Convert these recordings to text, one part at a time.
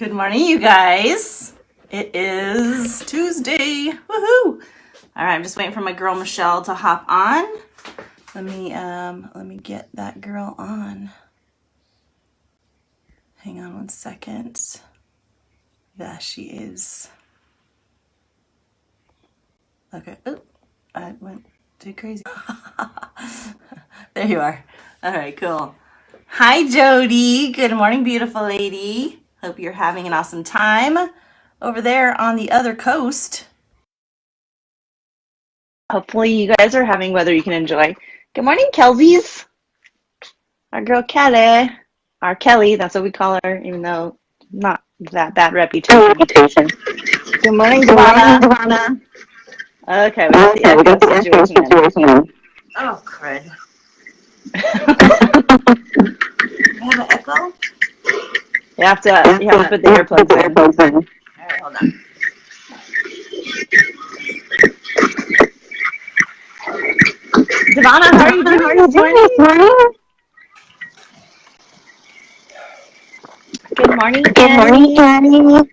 Good morning, you guys. It is Tuesday. Woohoo! All right, I'm just waiting for my girl Michelle to hop on. Let me get that girl on. Hang on one second. There she is. Okay. Oh, I went too crazy. There you are. All right, cool. Hi, Jody. Good morning, beautiful lady. Hope you're having an awesome time over there on the other coast. Hopefully you guys are having weather you can enjoy. Good morning, Kelsies. Our girl Kelly. Our Kelly, that's what we call her, even though not that bad reputation. Good morning, Devana. Okay, we got the echo situation. Oh, crud. You have an echo? You have to put the earplugs in. All right, hold on. Devana, how are you doing this morning? Good morning, Annie.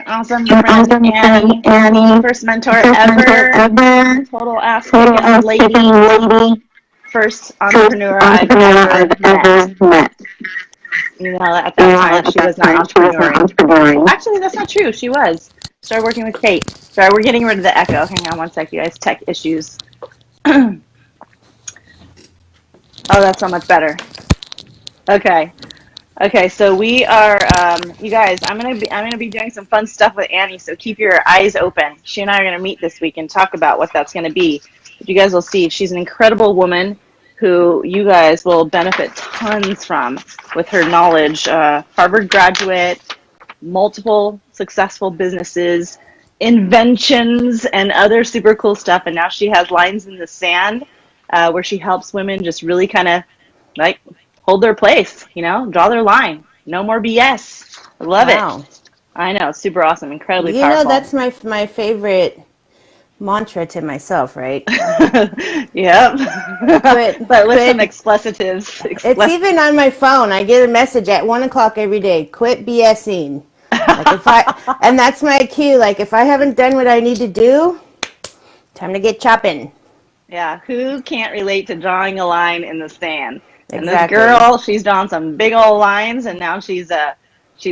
Awesome friend, Annie. First mentor ever. Total ass-kicking lady. First entrepreneur I've ever met. You know, at that time, she was not entrepreneuring. Actually, that's not true. She was. Started working with Kate. Sorry, we're getting rid of the echo. Hang on one sec, you guys. Tech issues. Oh, that's so much better. Okay, so we are, you guys, I'm gonna be doing some fun stuff with Annie, so keep your eyes open. She and I are gonna meet this week and talk about what that's gonna be. But you guys will see, she's an incredible woman who you guys will benefit tons from with her knowledge. Harvard graduate, multiple successful businesses, inventions, and other super cool stuff. And now she has Lines in the Sand, where she helps women just really kind of like hold their place, you know, draw their line. No more BS. I love it. I know, it's super awesome, incredibly powerful. You know, that's my favorite mantra to myself, right? Yep. But with some expletives. It's even on my phone. I get a message at 1 o'clock every day. Quit BSing. And that's my cue. Like, if I haven't done what I need to do, time to get chopping. Yeah. Who can't relate to drawing a line in the sand? And Exactly. this girl, she's drawn some big old lines, and now she's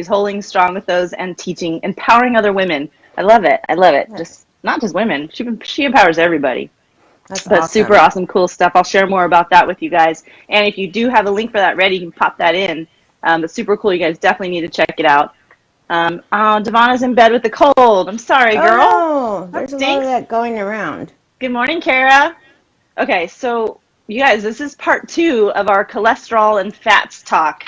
holding strong with those and teaching, empowering other women. I love it. Yeah. Just not just women. She empowers everybody. That's but awesome. Super awesome, cool stuff. I'll share more about that with you guys. And if you do have a link for that ready, you can pop that in. But super cool. You guys definitely need to check it out. Devana's in bed with the cold. I'm sorry, girl. Oh, there's a lot of that going around. Good morning, Kara. Okay, so you guys, this is part 2 of our cholesterol and fats talk.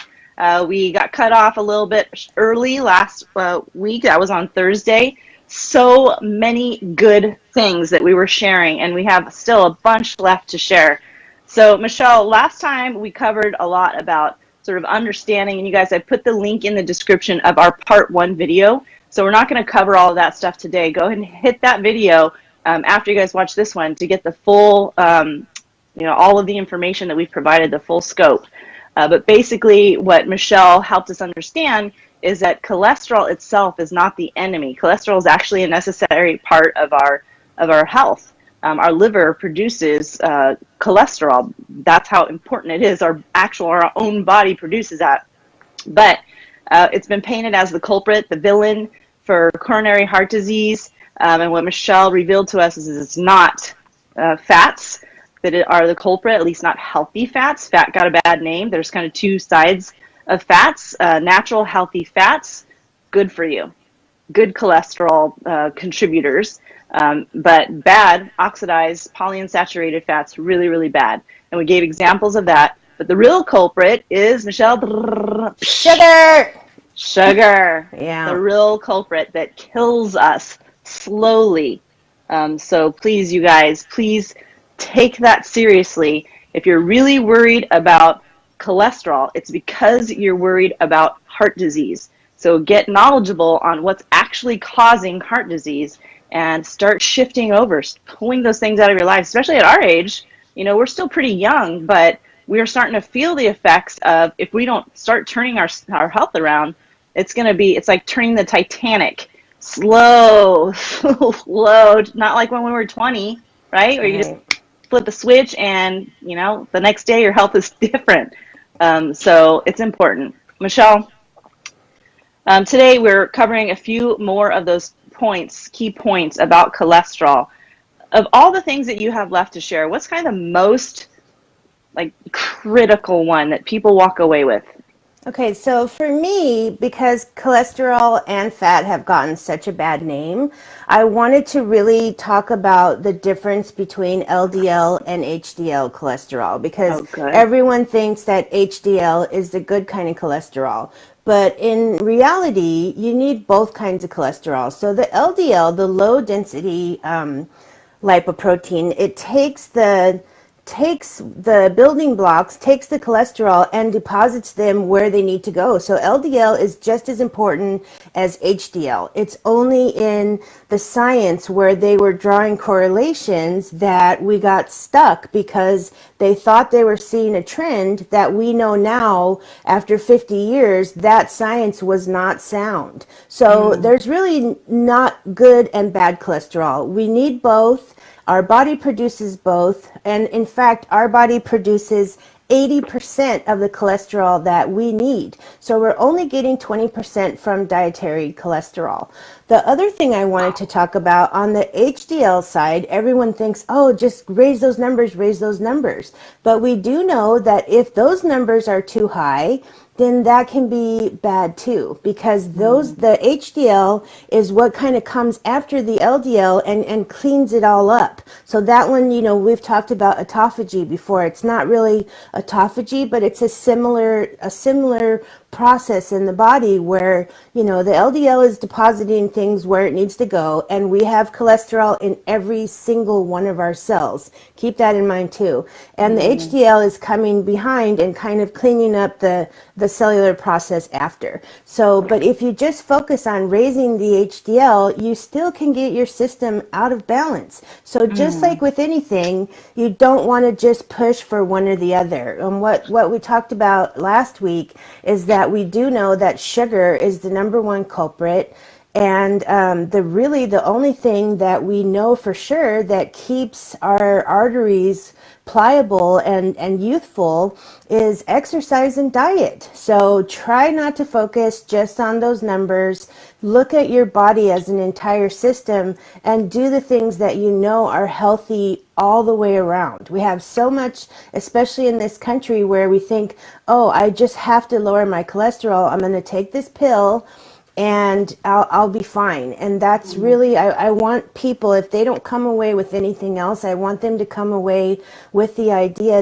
We got cut off a little bit early last week. That was on Thursday. So many good things that we were sharing, and we have still a bunch left to share. So, Michelle, last time we covered a lot about sort of understanding, and you guys, I put the link in the description of our part 1 video. So we're not going to cover all of that stuff today. Go ahead and hit that video after you guys watch this one to get the full all of the information that we've provided, the full scope. But basically what Michelle helped us understand is that cholesterol itself is not the enemy. Cholesterol is actually a necessary part of our health. Our liver produces cholesterol. That's how important it is. Our own body produces that. But it's been painted as the culprit, the villain for coronary heart disease. And what Michelle revealed to us is it's not fats that are the culprit, at least not healthy fats. Fat got a bad name. There's kind of 2 sides of fats. Natural, healthy fats, good for you. Good cholesterol contributors, but bad, oxidized, polyunsaturated fats, really, really bad. And we gave examples of that. But the real culprit is, Michelle? Sugar. Yeah. The real culprit that kills us slowly. So please, you guys, please take that seriously. If you're really worried about cholesterol, it's because you're worried about heart disease. So get knowledgeable on what's actually causing heart disease and start shifting over, pulling those things out of your life, especially at our age. You know, we're still pretty young, but we are starting to feel the effects of, if we don't start turning our health around, it's like turning the Titanic slow, slow, not like when we were 20, right? Where you just Right. flip a switch and, the next day your health is different. So it's important. Michelle, today we're covering a few more of those points, key points about cholesterol. Of all the things that you have left to share, what's kind of the most like critical one that people walk away with? Okay, so for me, because cholesterol and fat have gotten such a bad name, I wanted to really talk about the difference between LDL and HDL cholesterol because Oh, good. everyone thinks that HDL is the good kind of cholesterol. But in reality, you need both kinds of cholesterol. So the LDL, the low density lipoprotein, it takes the building blocks, takes the cholesterol and deposits them where they need to go. So LDL is just as important as HDL. It's only in the science where they were drawing correlations that we got stuck because they thought they were seeing a trend that we know now after 50 years that science was not sound. So Mm, there's really not good and bad cholesterol. We need both. Our body produces both, and in fact, our body produces 80% of the cholesterol that we need. So we're only getting 20% from dietary cholesterol. The other thing I wanted to talk about on the HDL side, everyone thinks, oh, just raise those numbers, raise those numbers. But we do know that if those numbers are too high, then that can be bad too, because mm, the HDL is what kind of comes after the LDL and cleans it all up. So that one, we've talked about autophagy before. It's not really autophagy, but it's a similar process in the body where, the LDL is depositing things where it needs to go, and we have cholesterol in every single one of our cells. Keep that in mind too. And the mm, HDL is coming behind and kind of cleaning up the cellular process after. So, but if you just focus on raising the HDL, you still can get your system out of balance. So just like mm, with anything, you don't want to just push for one or the other. And what we talked about last week is that we do know that sugar is the number one culprit. And the only thing that we know for sure that keeps our arteries pliable and youthful is exercise and diet. So try not to focus just on those numbers. Look at your body as an entire system and do the things that you know are healthy all the way around. We have so much, especially in this country, where we think, oh, I just have to lower my cholesterol. I'm going to take this pill and I'll be fine. And that's mm, really, I want people, if they don't come away with anything else, I want them to come away with the idea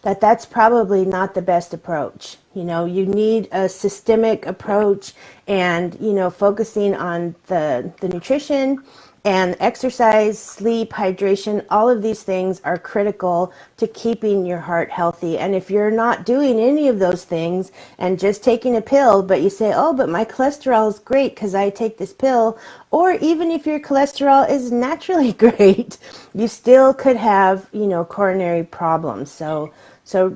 that's probably not the best approach. You need a systemic approach and, focusing on the nutrition and exercise, sleep, hydration, all of these things are critical to keeping your heart healthy. And if you're not doing any of those things and just taking a pill, but you say, oh, but my cholesterol is great because I take this pill, or even if your cholesterol is naturally great, you still could have, coronary problems. So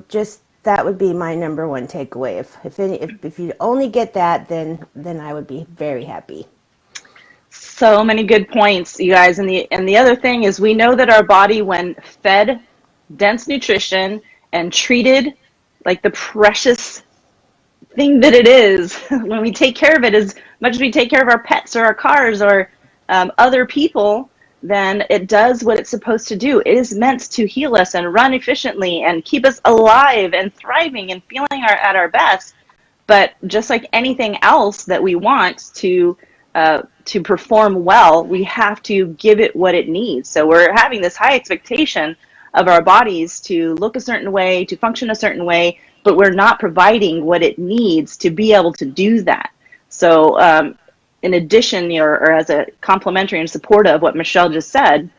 just that would be my number one takeaway. If you only get that, then I would be very happy. So many good points, you guys. And the other thing is we know that our body, when fed dense nutrition and treated like the precious thing that it is, when we take care of it as much as we take care of our pets or our cars or other people, then it does what it's supposed to do. It is meant to heal us and run efficiently and keep us alive and thriving and feeling at our best. But just like anything else that we want to perform well, we have to give it what it needs. So we're having this high expectation of our bodies to look a certain way, to function a certain way, but we're not providing what it needs to be able to do that. So in addition, or as a complementary and supportive of what Michelle just said,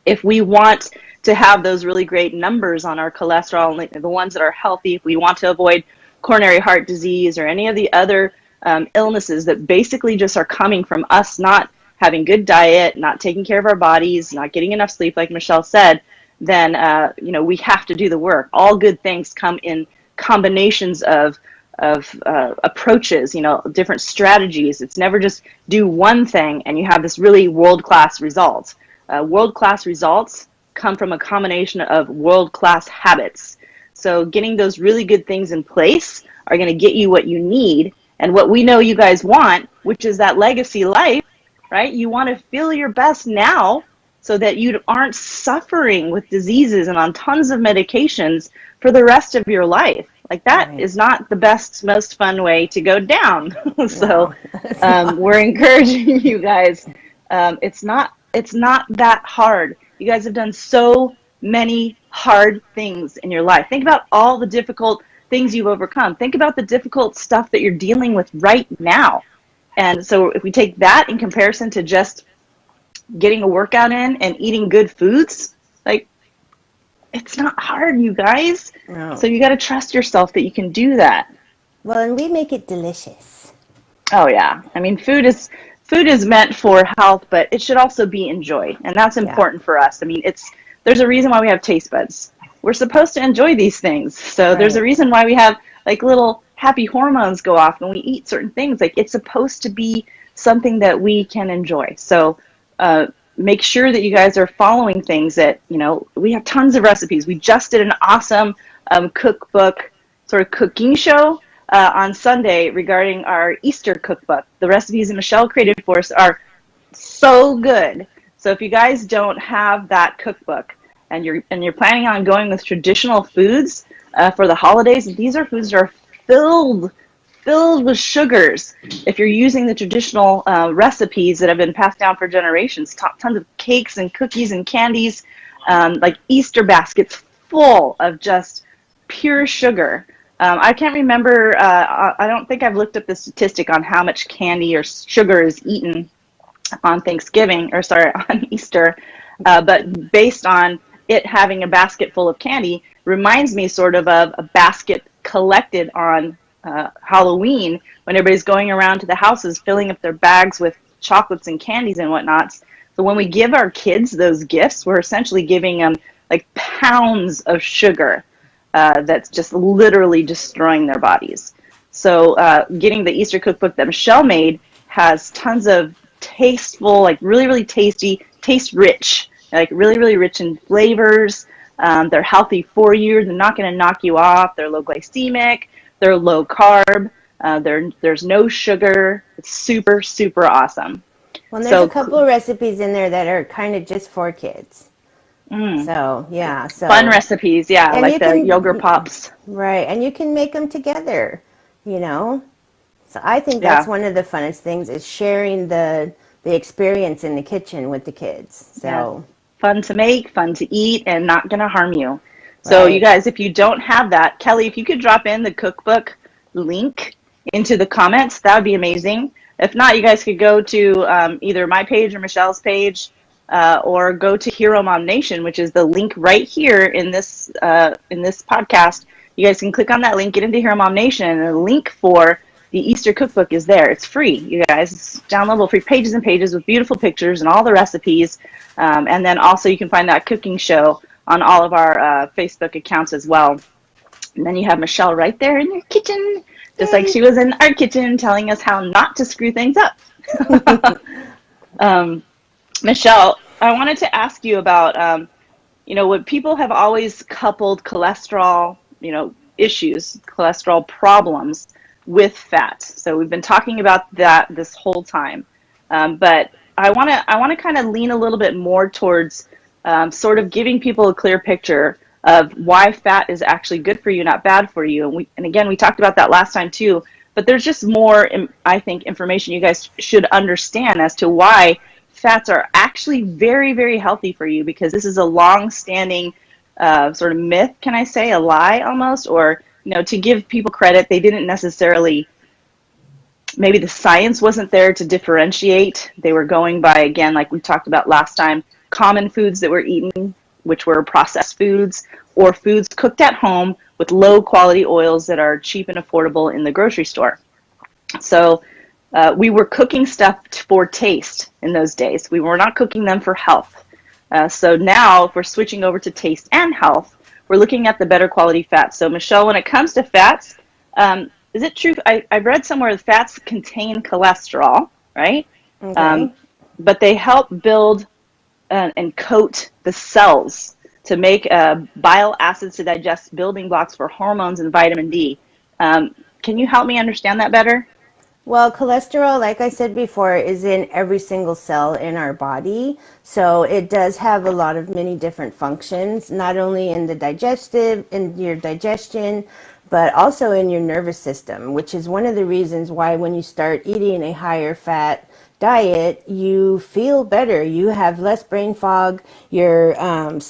if we want to have those really great numbers on our cholesterol, the ones that are healthy, if we want to avoid coronary heart disease or any of the other illnesses that basically just are coming from us not having good diet, not taking care of our bodies, not getting enough sleep, like Michelle said, then we have to do the work. All good things come in combinations of approaches, different strategies. It's never just do one thing and you have this really world-class result. World-class results come from a combination of world-class habits. So getting those really good things in place are going to get you what you need and what we know you guys want, which is that legacy life, right? You want to feel your best now so that you aren't suffering with diseases and on tons of medications for the rest of your life. Like that Right. is not the best, most fun way to go down. So No. we're encouraging you guys. It's not that hard. You guys have done so many hard things in your life. Think about all the difficult things you've overcome. Think about the difficult stuff that you're dealing with right now. And so if we take that in comparison to just getting a workout in and eating good foods, like it's not hard, you guys. No. So you got to trust yourself that you can do that. Well, and we make it delicious. Oh yeah. I mean, food is meant for health, but it should also be enjoyed. And that's Yeah. important for us. I mean, there's a reason why we have taste buds. We're supposed to enjoy these things. So there's a Right. reason why we have like little happy hormones go off when we eat certain things. Like it's supposed to be something that we can enjoy. So make sure that you guys are following things that, we have tons of recipes. We just did an awesome cookbook sort of cooking show on Sunday regarding our Easter cookbook. The recipes that Michelle created for us are so good. So if you guys don't have that cookbook and you're planning on going with traditional foods for the holidays, these are foods that are filled with sugars. If you're using the traditional recipes that have been passed down for generations, tons of cakes and cookies and candies, like Easter baskets full of just pure sugar. I can't remember, I don't think I've looked up the statistic on how much candy or sugar is eaten on on Easter, but based on it having a basket full of candy, reminds me sort of a basket collected on Halloween when everybody's going around to the houses filling up their bags with chocolates and candies and whatnots. So when we give our kids those gifts, we're essentially giving them like pounds of sugar that's just literally destroying their bodies. So getting the Easter cookbook that Michelle made has tons of tasteful, like really, really tasty, taste rich, like really, really rich in flavors. They're healthy for you. They're not going to knock you off. They're low glycemic. They're low carb. There's no sugar. It's super, super awesome. Well, and there's a So couple of recipes in there that are kind of just for kids. So, yeah. fun So, recipes, yeah, and like you the yogurt can, pops. right, and you can make them together, you know? So I think that's Yeah, one of the funnest things is sharing the experience in the kitchen with the kids. yeah. So, Fun to make, fun to eat, and not going to harm you. So you right. guys, if you don't have that, Kelly, if you could drop in the cookbook link into the comments, that would be amazing. If not, you guys could go to either my page or Michelle's page, or go to Hero Mom Nation, which is the link right here in this podcast. You guys can click on that link, get into Hero Mom Nation, and the link for the Easter cookbook is there. It's free, you guys. It's downloadable, free pages and pages with beautiful pictures and all the recipes. And then also you can find that cooking show on all of our Facebook accounts as well. And then you have Michelle right there in your kitchen, just like Yay. she was in our kitchen telling us how not to screw things up. Michelle, I wanted to ask you about, what people have always coupled cholesterol, issues, cholesterol problems with fat. So we've been talking about that this whole time. But I want to kind of lean a little bit more towards sort of giving people a clear picture of why fat is actually good for you, not bad for you. And again, we talked about that last time too. But there's just more, I think, information you guys should understand as to why fats are actually very, very healthy for you, because this is a long-standing sort of myth, can I say, a lie almost, or to give people credit, they didn't necessarily, maybe the science wasn't there to differentiate. They were going by, again, like we talked about last time, common foods that were eaten, which were processed foods, or foods cooked at home with low quality oils that are cheap and affordable in the grocery store. So we were cooking stuff for taste in those days. We were not cooking them for health. So now if we're switching over to taste and health, we're looking at the better quality fats. So Michelle, when it comes to fats, is it true? I've read somewhere that fats contain cholesterol, right? Um, Okay. but they help build and coat the cells to make bile acids to digest building blocks for hormones and vitamin D. Can you help me understand that better? Well, cholesterol, like I said before, is in every single cell in our body. So it does have a lot of many different functions, not only in the in your digestion, but also in your nervous system, which is one of the reasons why when you start eating a higher fat diet, you feel better. You have less brain fog.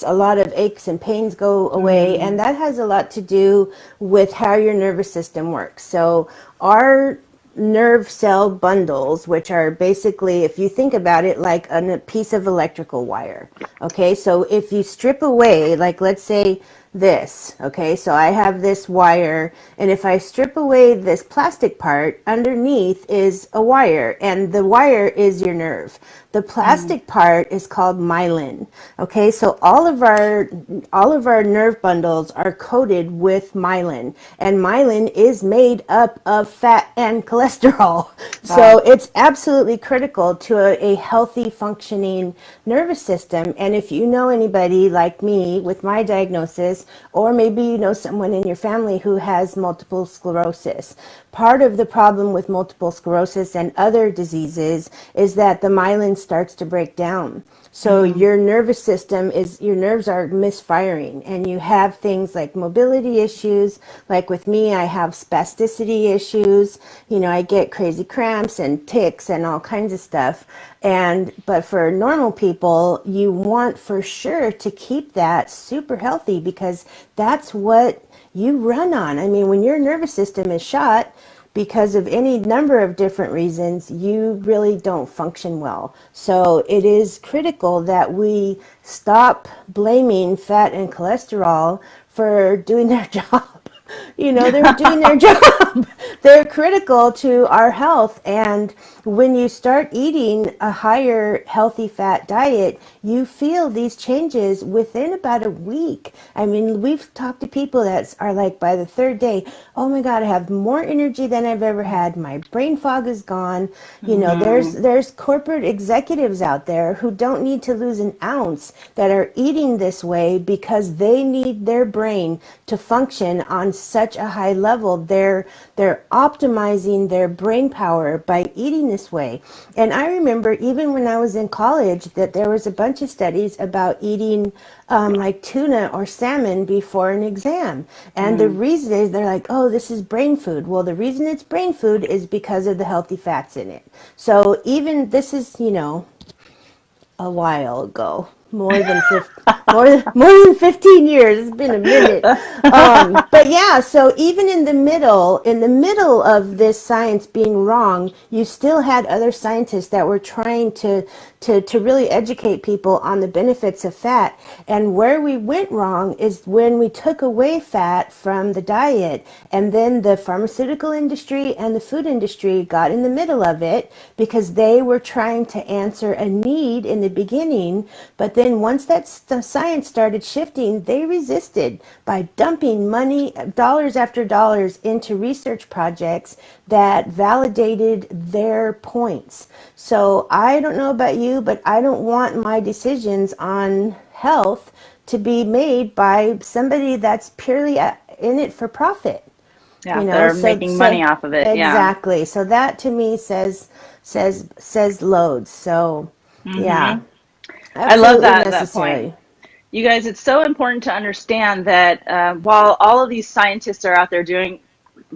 A lot of aches and pains go away, and Mm, that has a lot to do with how your nervous system works. So our nerve cell bundles, which are basically, if you think about it, like a piece of electrical wire. Okay, so if you strip away, like let's say this, okay, so I have this wire, and if I strip away this plastic part, underneath is a wire, and the wire is your nerve. The mm, plastic part is called myelin. Okay, so all of our nerve bundles are coated with myelin, and myelin is made up of fat and cholesterol. So wow. it's absolutely critical to a healthy functioning nervous system. And if you know anybody like me with my diagnosis, or maybe you know someone in your family who has multiple sclerosis, part of the problem with multiple sclerosis and other diseases is that the myelin starts to break down. So Mm, your your nerves are misfiring, and you have things like mobility issues. Like with me, I have spasticity issues. I get crazy cramps and tics and all kinds of stuff. But for normal people, you want for sure to keep that super healthy, because that's what you run on. I mean, when your nervous system is shot, because of any number of different reasons, you really don't function well. So it is critical that we stop blaming fat and cholesterol for doing their job. They're doing their job. They're critical to our health. And when you start eating a higher healthy fat diet, you feel these changes within about a week. I mean, we've talked to people that are like, by the third day, oh my God, I have more energy than I've ever had. My brain fog is gone. There's mm, there's corporate executives out there who don't need to lose an ounce, that are eating this way because they need their brain to function on such a high level. They're optimizing their brain power by eating this way. And I remember even when I was in college that there was a bunch of studies about eating like tuna or salmon before an exam. And the mm. reason is, they're like, oh, this is brain food. Well, the reason it's brain food is because of the healthy fats in it. So even this is, a while ago, more than 15 years. It's been a minute. But yeah, so even in the middle of this science being wrong, you still had other scientists that were trying to really educate people on the benefits of fat. And where we went wrong is when we took away fat from the diet, and then the pharmaceutical industry and the food industry got in the middle of it, because they were trying to answer a need in the beginning. But then once the science started shifting, they resisted by dumping money, dollars after dollars, into research projects that validated their points. So I don't know about you, but I don't want my decisions on health to be made by somebody that's purely in it for profit. Yeah, they're So making money so off of it. Yeah. exactly. So that to me says loads. So yeah, Hmm. I love absolutely that point. necessary. You guys, it's so important to understand that while all of these scientists are out there doing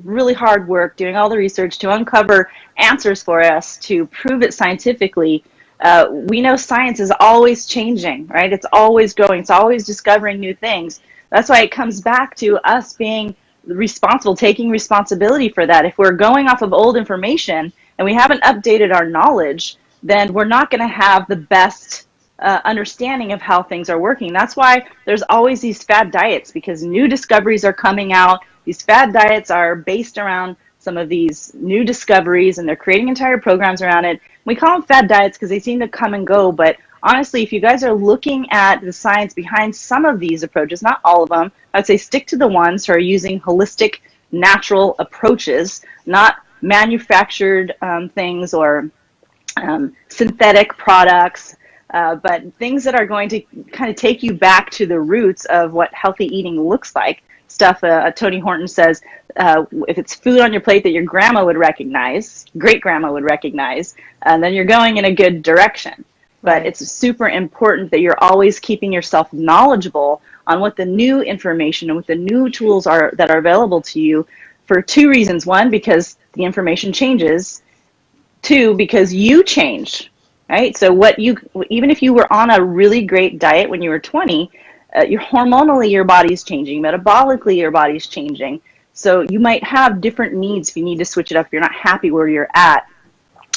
really hard work, doing all the research to uncover answers for us, to prove it scientifically, we know science is always changing, right? It's always growing, it's always discovering new things. That's why it comes back to us being responsible, taking responsibility for that. If we're going off of old information and we haven't updated our knowledge, then we're not going to have the best understanding of how things are working. That's why there's always these fad diets, because new discoveries are coming out. These fad diets are based around some of these new discoveries, and they're creating entire programs around it. We call them fad diets because they seem to come and go, but honestly, if you guys are looking at the science behind some of these approaches, not all of them, I'd say stick to the ones who are using holistic natural approaches, not manufactured things or synthetic products, but things that are going to kind of take you back to the roots of what healthy eating looks like. Stuff Tony Horton says, if it's food on your plate that your grandma would recognize, great grandma would recognize, then you're going in a good direction. But it's super important that you're always keeping yourself knowledgeable on what the new information and what the new tools are that are available to you, for two reasons. One, because the information changes. Two, because you change, right? So even if you were on a really great diet when you were 20, hormonally your body's changing, metabolically your body's changing. So you might have different needs if you need to switch it up, if you're not happy where you're at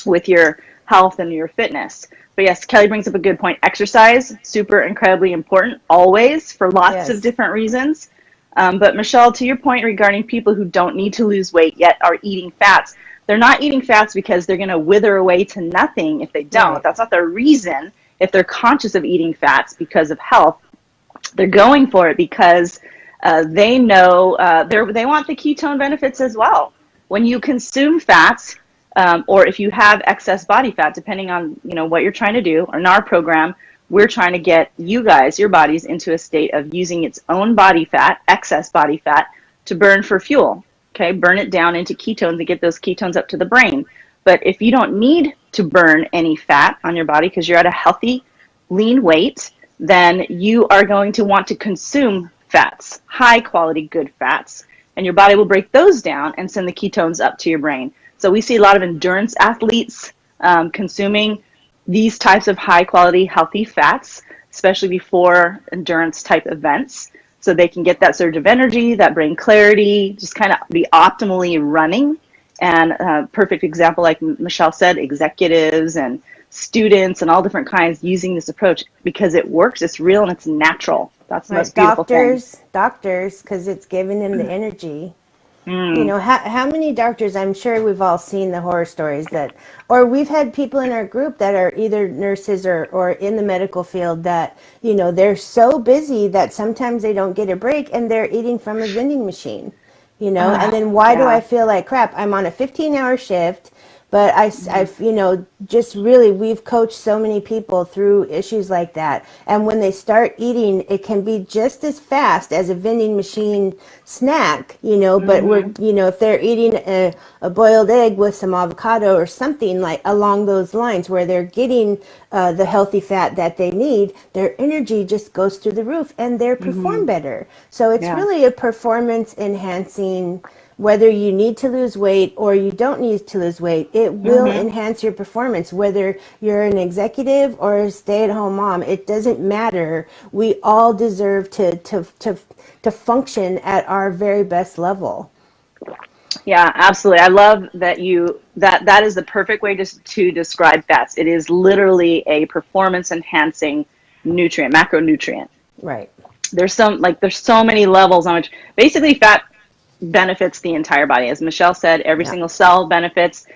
with your health and your fitness. But yes, Kelly brings up a good point. Exercise, super incredibly important, always, for lots of different reasons. But Michelle, to your point regarding people who don't need to lose weight yet are eating fats, they're not eating fats because they're going to wither away to nothing if they don't. That's not their reason. If they're conscious of eating fats because of health, they're going for it because they know they want the ketone benefits as well. When you consume fats, or if you have excess body fat, depending on what you're trying to do, or in our program, we're trying to get you guys, your bodies, into a state of using its own body fat, excess body fat, to burn for fuel. Okay, burn it down into ketones and get those ketones up to the brain. But if you don't need to burn any fat on your body because you're at a healthy, lean weight, then you are going to want to consume fats, high quality, good fats, and your body will break those down and send the ketones up to your brain. So we see a lot of endurance athletes consuming these types of high quality, healthy fats, especially before endurance type events, so they can get that surge of energy, that brain clarity, just kind of be optimally running. And perfect example, like Michelle said, executives and students and all different kinds using this approach because it works, it's real, and it's natural. That's the most beautiful thing. Doctors, because it's giving them the energy. How many doctors, I'm sure we've all seen the horror stories or we've had people in our group that are either nurses or in the medical field that, they're so busy that sometimes they don't get a break and they're eating from a vending machine, and then why do I feel like crap? I'm on a 15-hour shift, but I've, just really, we've coached so many people through issues like that. And when they start eating, it can be just as fast as a vending machine snack, but if they're eating a boiled egg with some avocado or something like along those lines where they're getting the healthy fat that they need, their energy just goes through the roof and they perform better. So it's really a performance enhancing. Whether you need to lose weight or you don't need to lose weight, it will enhance your performance. Whether you're an executive or a stay-at-home mom, it doesn't matter. We all deserve to function at our very best level. Yeah, absolutely. I love that that is the perfect way to describe fats. It is literally a performance enhancing nutrient, macronutrient. Right. There's so many levels on which basically fat benefits the entire body. As Michelle said, every single cell benefits,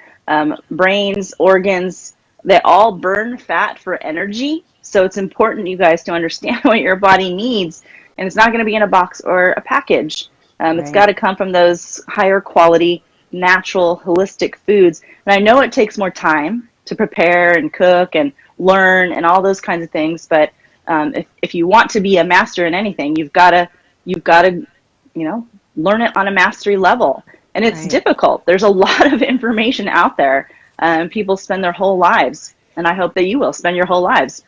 brains, organs, they all burn fat for energy. So it's important, you guys, to understand what your body needs. And it's not going to be in a box or a package. It's got to come from those higher quality, natural, holistic foods. And I know it takes more time to prepare and cook and learn and all those kinds of things. But if you want to be a master in anything, you've got to, learn it on a mastery level. And it's difficult. There's a lot of information out there. People spend their whole lives, and I hope that you will spend your whole lives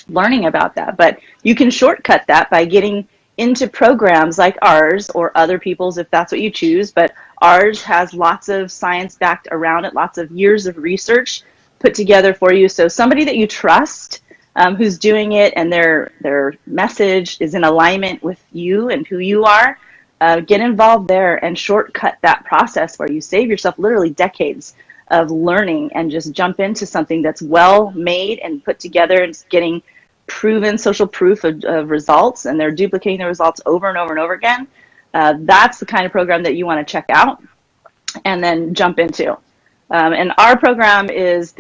learning about that. But you can shortcut that by getting into programs like ours or other people's if that's what you choose. But ours has lots of science backed around it, lots of years of research put together for you. So somebody that you trust who's doing it and their message is in alignment with you and who you are, get involved there and shortcut that process where you save yourself literally decades of learning and just jump into something that's well made and put together and getting proven social proof of results, and they're duplicating the results over and over and over again. That's the kind of program that you want to check out and then jump into. And our program is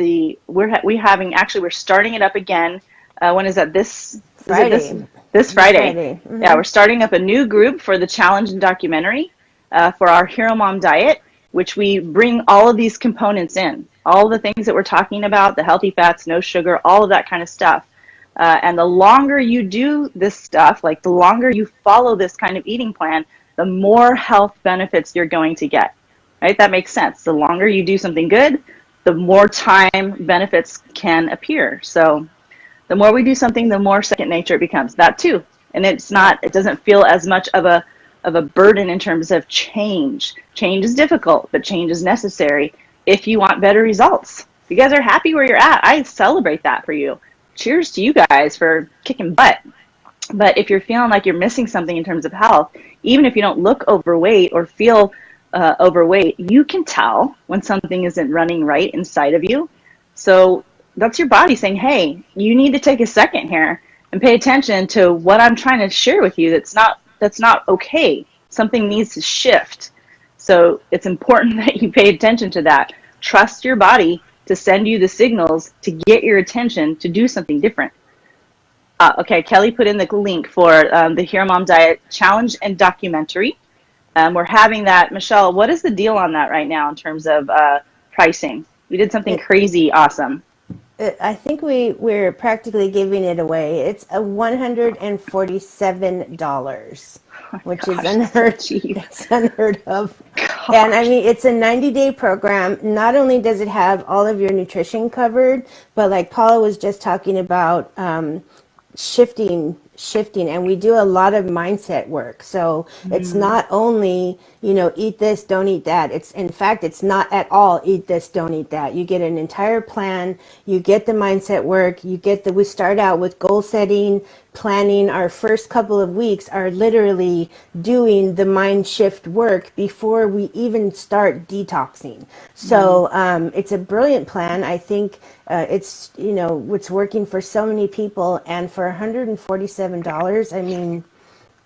we're starting it up again. When is that? This Friday. This Friday. Mm-hmm. Yeah, we're starting up a new group for the challenge and documentary. for our Hero Mom diet, which we bring all of these components in, all the things that we're talking about, the healthy fats, no sugar, all of that kind of stuff. And the longer you do this stuff, like the longer you follow this kind of eating plan, the more health benefits you're going to get, right? That makes sense. The longer you do something good, the more time benefits can appear. So the more we do something, the more second nature it becomes. That too. And it doesn't feel as much of a burden in terms of change. Change is difficult, but change is necessary if you want better results. If you guys are happy where you're at, I celebrate that for you. Cheers to you guys for kicking butt. But if you're feeling like you're missing something in terms of health, even if you don't look overweight or feel overweight, you can tell when something isn't running right inside of you. So that's your body saying, hey, you need to take a second here and pay attention to what I'm trying to share with you. That's not okay. Something needs to shift. So it's important that you pay attention to that. Trust your body to send you the signals to get your attention to do something different. Okay, Kelly put in the link for the Hero Mom Diet Challenge and documentary. We're having that. Michelle, what is the deal on that right now in terms of pricing? We did something crazy awesome. I think we're practically giving it away. It's a $147, which is unheard of. Gosh. And I mean, it's a 90-day program. Not only does it have all of your nutrition covered, but like Paula was just talking about, shifting, and we do a lot of mindset work. So it's not only, eat this, don't eat that. In fact, it's not at all eat this, don't eat that. You get an entire plan, you get the mindset work, we start out with goal setting, planning. Our first couple of weeks are literally doing the mind shift work before we even start detoxing. So it's a brilliant plan. I think it's working for so many people, and for $147, I mean,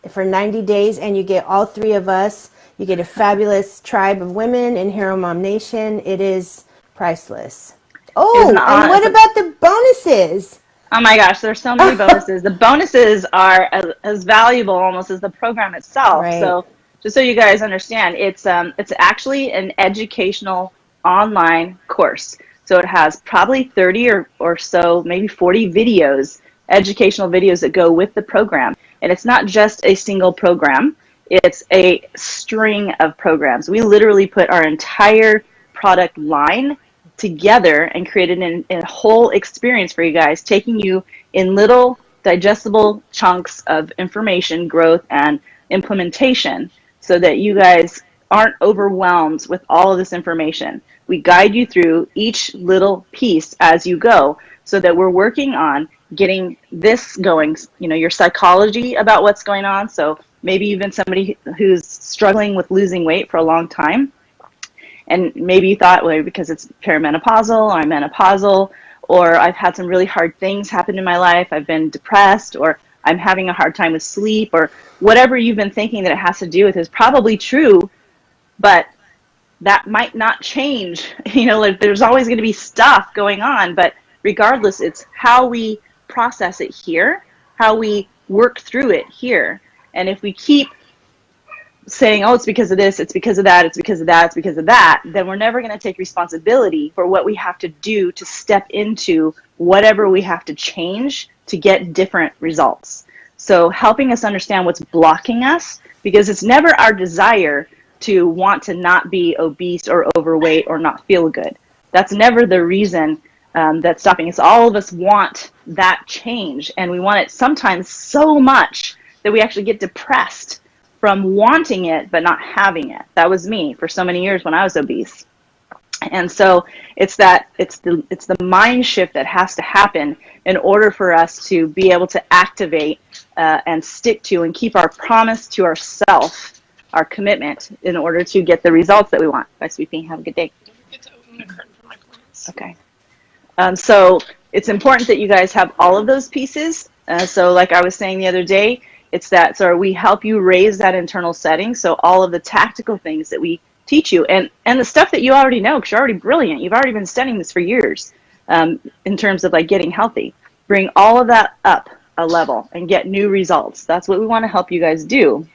for 90 days, and you get all three of us, you get a fabulous tribe of women in Hero Mom Nation. It is priceless. Oh, and what about the bonuses? Oh my gosh, there's so many bonuses. The bonuses are as valuable almost as the program itself. Right. So just so you guys understand, it's actually an educational online course. So it has probably 30 or so, maybe 40 videos, educational videos that go with the program. And it's not just a single program. It's a string of programs. We literally put our entire product line together and created a whole experience for you guys, taking you in little digestible chunks of information, growth, and implementation so that you guys aren't overwhelmed with all of this information. We guide you through each little piece as you go so that we're working on getting this going, your psychology about what's going on. So maybe you've been somebody who's struggling with losing weight for a long time. And maybe you thought, well, because it's perimenopausal or I'm menopausal, or I've had some really hard things happen in my life, I've been depressed, or I'm having a hard time with sleep, or whatever you've been thinking that it has to do with is probably true, but that might not change. Like there's always going to be stuff going on, but regardless, it's how we process it here, how we work through it here. And if we keep saying, oh, it's because of this, it's because of that, it's because of that, it's because of that, then we're never going to take responsibility for what we have to do to step into whatever we have to change to get different results. So helping us understand what's blocking us, because it's never our desire to want to not be obese or overweight or not feel good. That's never the reason that's stopping us. All of us want that change, and we want it sometimes so much that we actually get depressed from wanting it but not having it. That was me for so many years when I was obese. And so it's the mind shift that has to happen in order for us to be able to activate and stick to and keep our promise to ourselves, our commitment, in order to get the results that we want. Bye, sweetie. Have a good day. Okay. So it's important that you guys have all of those pieces. So like I was saying the other day, it's that, so we help you raise that internal setting. So all of the tactical things that we teach you and the stuff that you already know, because you're already brilliant. You've already been studying this for years in terms of like getting healthy. Bring all of that up a level and get new results. That's what we want to help you guys do.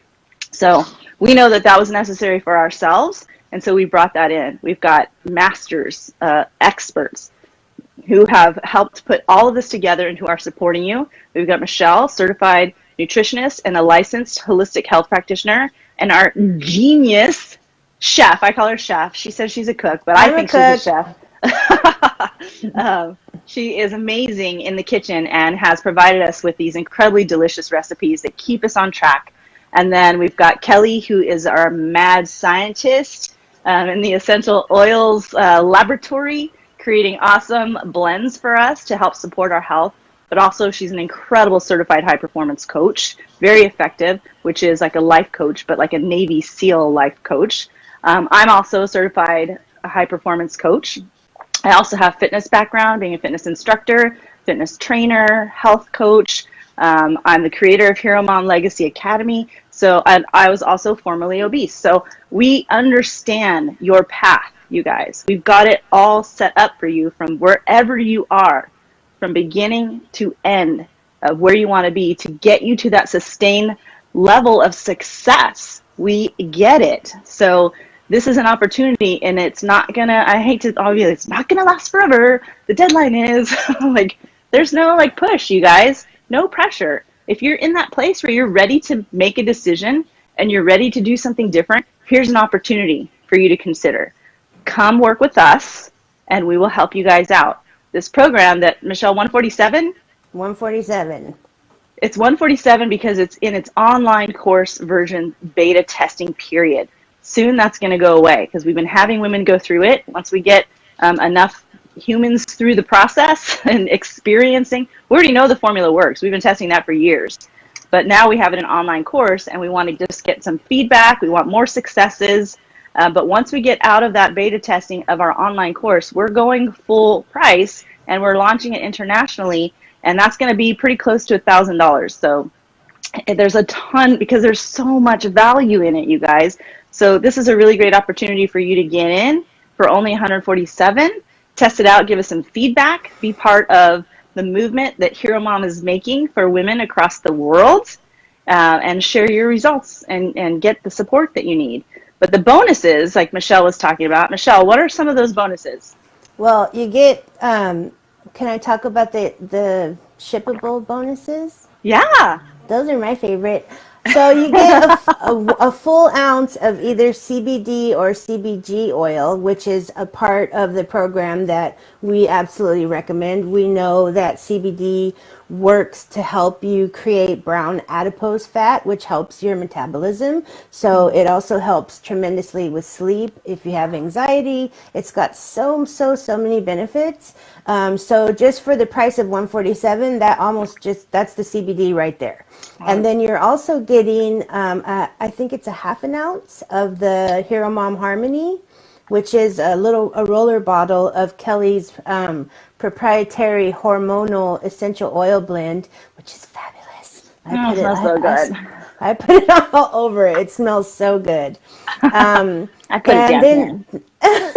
So we know that that was necessary for ourselves, and so we brought that in. We've got masters, experts who have helped put all of this together and who are supporting you. We've got Michelle, certified nutritionist and a licensed holistic health practitioner, and our genius chef. I call her chef. She says she's a cook, but I think she's a chef. She is amazing in the kitchen and has provided us with these incredibly delicious recipes that keep us on track. And then we've got Kelly, who is our mad scientist in the essential oils laboratory, creating awesome blends for us to help support our health. But also she's an incredible certified high performance coach, very effective, which is like a life coach, but like a Navy SEAL life coach. I'm also a certified high performance coach. I also have fitness background, being a fitness instructor, fitness trainer, health coach. I'm the creator of Hero Mom Legacy Academy. So I was also formerly obese. So we understand your path, you guys. We've got it all set up for you from wherever you are, from beginning to end of where you want to be to get you to that sustained level of success. We get it. So this is an opportunity, and it's not gonna, I hate to obviously, it's not gonna last forever. The deadline is like, there's no like push, you guys, no pressure. If you're in that place where you're ready to make a decision and you're ready to do something different, here's an opportunity for you to consider. Come work with us and we will help you guys out. This program that Michelle, 147? 147. It's 147 because it's in its online course version beta testing period. Soon that's going to go away because we've been having women go through it. Once we get enough humans through the process and experiencing, we already know the formula works. We've been testing that for years. But now we have it in an online course and we want to just get some feedback. We want more successes. But once we get out of that beta testing of our online course, we're going full price and we're launching it internationally. And that's going to be pretty close to $1,000. So there's a ton, because there's so much value in it, you guys. So this is a really great opportunity for you to get in for only 147. Test it out, give us some feedback, be part of the movement that Hero Mom is making for women across the world, and share your results and get the support that you need. But the bonuses, like Michelle was talking about, Michelle, what are some of those bonuses? Well, you get, can I talk about the shippable bonuses? Yeah. Those are my favorite. So you get a full ounce of either CBD or CBG oil, which is a part of the program that we absolutely recommend. We know that CBD works to help you create brown adipose fat, which helps your metabolism. So it also helps tremendously with sleep. If you have anxiety, it's got so many benefits. So just for the price of 147, that's the CBD right there. And then you're also getting, I think it's a half an ounce of the Hero Mom Harmony, which is a roller bottle of Kelly's proprietary hormonal essential oil blend, which is fabulous. It smells so good. I put it all over it. It smells so good. I put it down here. It's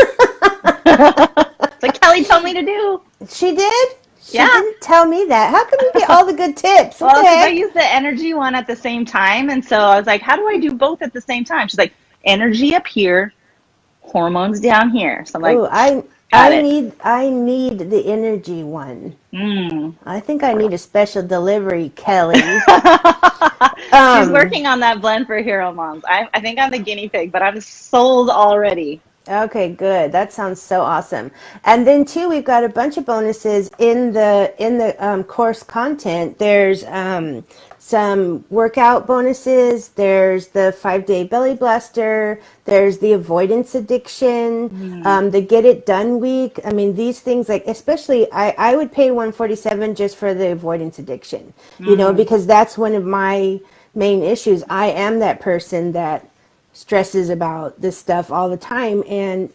what Kelly told me to do. She did? She Yeah. didn't tell me that. How come you get all the good tips? Well, because I use the energy one at the same time. And so I was like, how do I do both at the same time? She's like, energy up here, hormones down here. So I'm like, ooh, I need the energy one. I think I need a special delivery, Kelly. She's working on that blend for Hero Moms. I think I'm the guinea pig, but I'm sold already. Okay, good. That sounds so awesome. And then too, we've got a bunch of bonuses in the course content. There's some workout bonuses. There's the 5-day belly blaster. There's the avoidance addiction, the get it done week. I mean, these things, like, especially I would pay 147 just for the avoidance addiction, you know, because that's one of my main issues. I am that person that stresses about this stuff all the time, and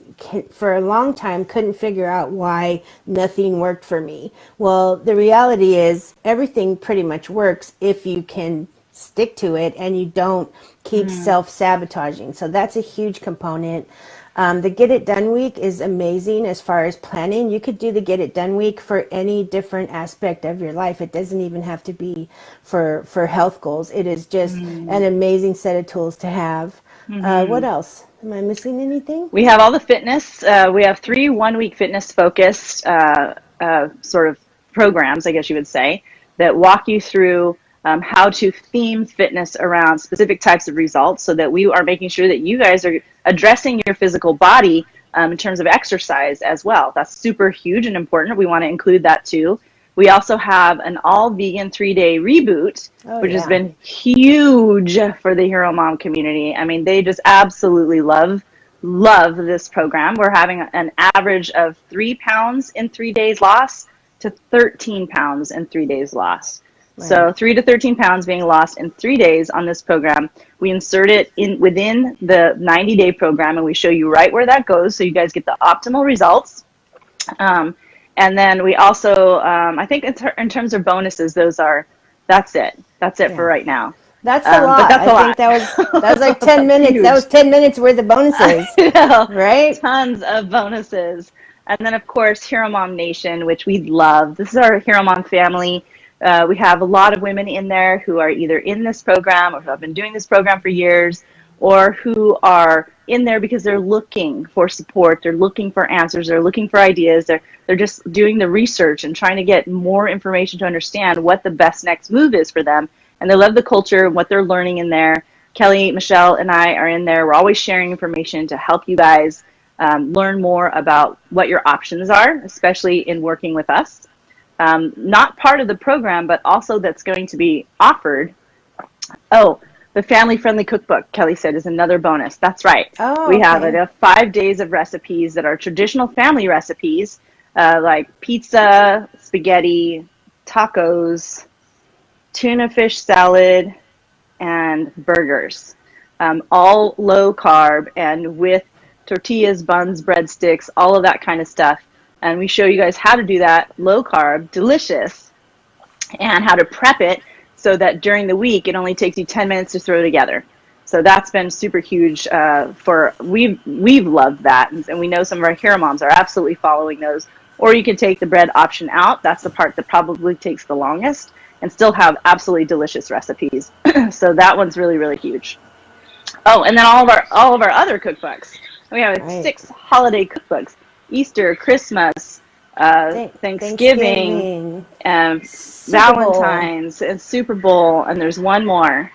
for a long time couldn't figure out why nothing worked for me. Well, the reality is everything pretty much works if you can stick to it and you don't keep self-sabotaging. So that's a huge component. The Get It Done Week is amazing as far as planning. You could do the Get It Done Week for any different aspect of your life. It doesn't even have to be for health goals. It is just an amazing set of tools to have. What else? Am I missing anything? We have all the fitness. We have 3 one-week fitness focused sort of programs, I guess you would say, that walk you through how to theme fitness around specific types of results so that we are making sure that you guys are addressing your physical body in terms of exercise as well. That's super huge and important. We want to include that too. We also have an all vegan 3-day reboot, which has been huge for the Hero Mom community. I mean, they just absolutely love this program. We're having an average of 3 pounds in 3 days lost to 13 pounds in 3 days lost. Right. So 3 to 13 pounds being lost in 3 days on this program. We insert it in within the 90-day program, and we show you right where that goes so you guys get the optimal results. And then we also, I think in terms of bonuses, that's it. That's it for right now. That's a lot. But that's a lot. I think that was like 10 minutes. Huge. That was 10 minutes worth of bonuses. Right? Tons of bonuses. And then, of course, Hero Mom Nation, which we love. This is our Hero Mom family. We have a lot of women in there who are either in this program or who have been doing this program for years, or who are in there because they're looking for support, they're looking for answers, they're looking for ideas, they're just doing the research and trying to get more information to understand what the best next move is for them. And they love the culture and what they're learning in there. Kelly, Michelle, and I are in there. We're always sharing information to help you guys learn more about what your options are, especially in working with us. Not part of the program, but also that's going to be offered. Oh, the family-friendly cookbook, Kelly said, is another bonus. That's right. We have it 5 days of recipes that are traditional family recipes, like pizza, spaghetti, tacos, tuna fish salad, and burgers. All low carb and with tortillas, buns, breadsticks, all of that kind of stuff. And we show you guys how to do that low carb, delicious, and how to prep it so that during the week it only takes you 10 minutes to throw together. So that's been super huge we've loved that, and we know some of our Hero Moms are absolutely following those. Or you can take the bread option out. That's the part that probably takes the longest, and still have absolutely delicious recipes. So that one's really, really huge. Oh, and then all of our other cookbooks. We have 6 holiday cookbooks: Easter, Christmas, Thanksgiving, Valentine's, and Super Bowl, and there's one more.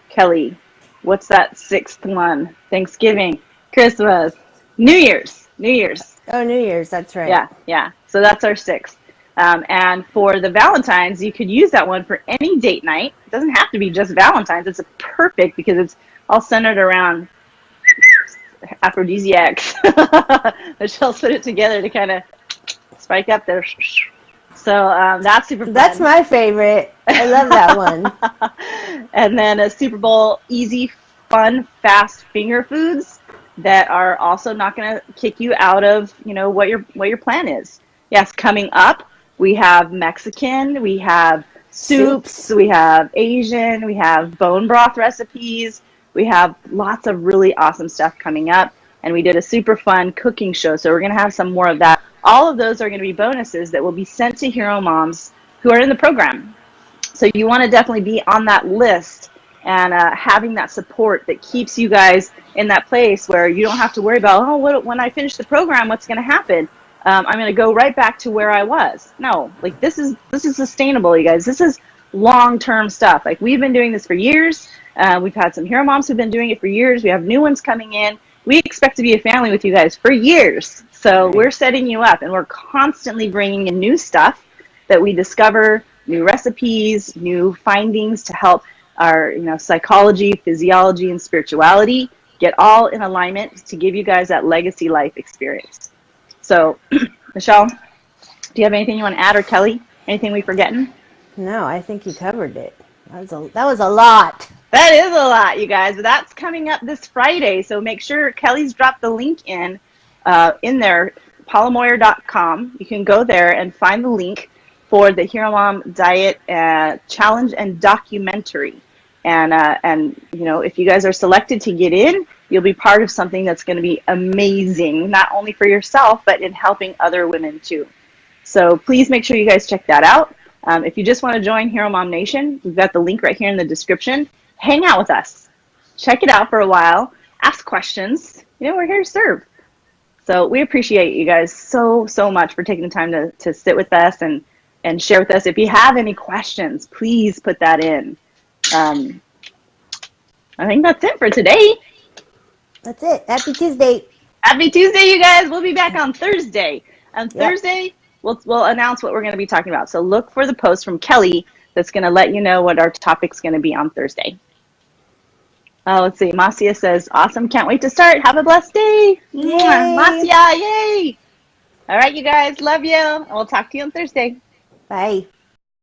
Kelly, what's that 6th one? Thanksgiving, Christmas, New Year's. Oh, New Year's, that's right. Yeah. So that's our 6th. And for the Valentine's, you could use that one for any date night. It doesn't have to be just Valentine's. It's perfect because it's all centered around aphrodisiacs. Michelle's put it together to kind of spike up there. So that's super fun. That's my favorite. I love that one. And then a Super Bowl easy, fun, fast finger foods that are also not going to kick you out of, what your plan is. Yes, coming up, we have Mexican, we have soups, we have Asian, we have bone broth recipes. We have lots of really awesome stuff coming up, and we did a super fun cooking show, so we're going to have some more of that. All of those are going to be bonuses that will be sent to Hero Moms who are in the program. So you want to definitely be on that list and having that support that keeps you guys in that place where you don't have to worry about, when I finish the program, what's going to happen? I'm going to go right back to where I was. No, like this is sustainable, you guys. This is long-term stuff. Like, we've been doing this for years. We've had some Hero Moms who've been doing it for years. We have new ones coming in. We expect to be a family with you guys for years. So we're setting you up, and we're constantly bringing in new stuff that we discover, new recipes, new findings to help our psychology, physiology, and spirituality get all in alignment to give you guys that legacy life experience. So, Michelle, do you have anything you want to add, or Kelly? Anything we forgetting? No, I think you covered it. That was a lot. That is a lot, you guys. But that's coming up this Friday, so make sure Kelly's dropped the link in there, paulamoyer.com. You can go there and find the link for the Hero Mom Diet Challenge and documentary. And if you guys are selected to get in, you'll be part of something that's going to be amazing, not only for yourself, but in helping other women too. So please make sure you guys check that out. If you just want to join Hero Mom Nation, we've got the link right here in the description. hang out with us. Check it out for a while. Ask questions. We're here to serve. So we appreciate you guys so much for taking the time to sit with us and share with us. If you have any questions, please put that in. I think that's it for today. That's it. Happy Tuesday. Happy Tuesday, you guys. We'll be back on Thursday. On Thursday, we'll announce what we're going to be talking about. So look for the post from Kelly that's going to let you know what our topic's going to be on Thursday. Let's see. Marcia says, awesome. Can't wait to start. Have a blessed day. Yay. Marcia, yay. All right, you guys. Love you. And we'll talk to you on Thursday. Bye.